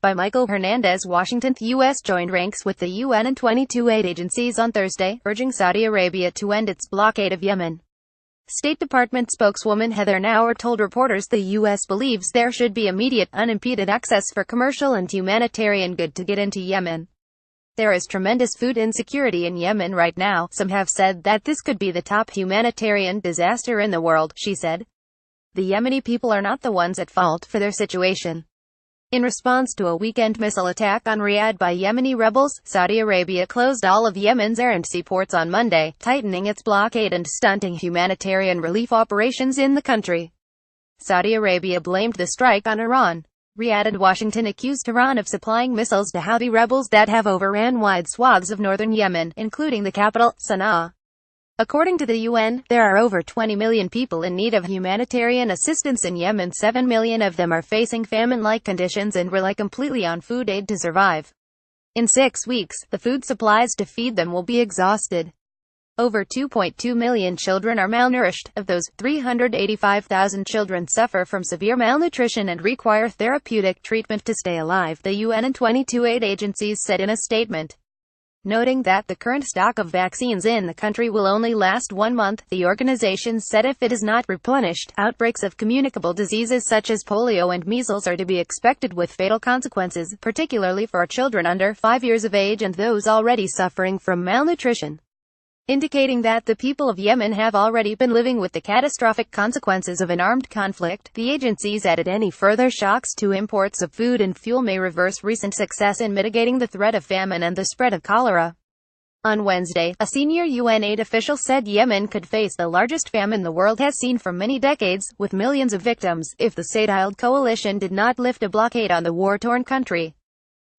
by Michael HernandezWASHINGTONthe U.S. joined ranks with the UN and 22 aid agencies on Thursday, urging Saudi Arabia to end its blockade of Yemen. State Department spokeswoman Heather Nauert told reporters the U.S. believes there should be immediate, unimpeded access for commercial and humanitarian goods to get into Yemen. There is tremendous food insecurity in Yemen right now. Some have said that this could be the top humanitarian disaster in the world, she said. The Yemeni people are not the ones at fault for their situation. In response to a weekend missile attack on Riyadh by Yemeni rebels, Saudi Arabia closed all of Yemen's errant seaports on Monday, tightening its blockade and stunting humanitarian relief operations in the country. Saudi Arabia blamed the strike on Iran. Riyadh and Washington accused Tehran of supplying missiles to Houthi rebels that have overran wide swaths of northern Yemen, including the capital, Sanaa. According to the UN, there are over 20 million people in need of humanitarian assistance in Yemen. 7 million of them are facing famine-like conditions and rely completely on food aid to survive. In 6 weeks, the food supplies to feed them will be exhausted. Over 2.2 million children are malnourished. Of those, 385,000 children suffer from severe malnutrition and require therapeutic treatment to stay alive, the UN and 22 aid agencies said in a statement. Noting that the current stock of vaccines in the country will only last 1 month, the organization said if it is not replenished, outbreaks of communicable diseases such as polio and measles are to be expected with fatal consequences, particularly for children under 5 years of age and those already suffering from malnutrition. Indicating that the people of Yemen have already been living with the catastrophic consequences of an armed conflict, the agencies added any further shocks to imports of food and fuel may reverse recent success in mitigating the threat of famine and the spread of cholera. On Wednesday, a senior UN aid official said Yemen could face the largest famine the world has seen for many decades, with millions of victims, if the Saudiled Coalition did not lift a blockade on the war-torn country.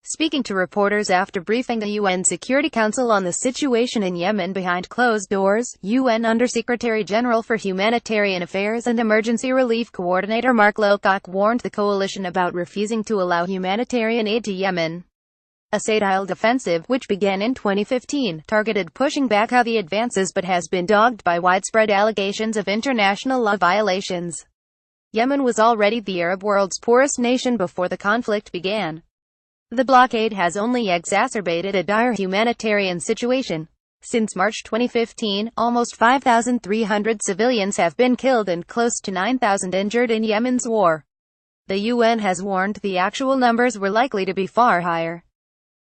Speaking to reporters after briefing the UN Security Council on the situation in Yemen behind closed doors, UN Under-Secretary-General for Humanitarian Affairs and Emergency Relief Coordinator Mark Lowcock warned the coalition about refusing to allow humanitarian aid to Yemen. A Saudiled offensive, which began in 2015, targeted pushing back Houthi advances but has been dogged by widespread allegations of international law violations. Yemen was already the Arab world's poorest nation before the conflict began. The blockade has only exacerbated a dire humanitarian situation. Since March 2015, almost 5,300 civilians have been killed and close to 9,000 injured in Yemen's war. The UN has warned the actual numbers were likely to be far higher.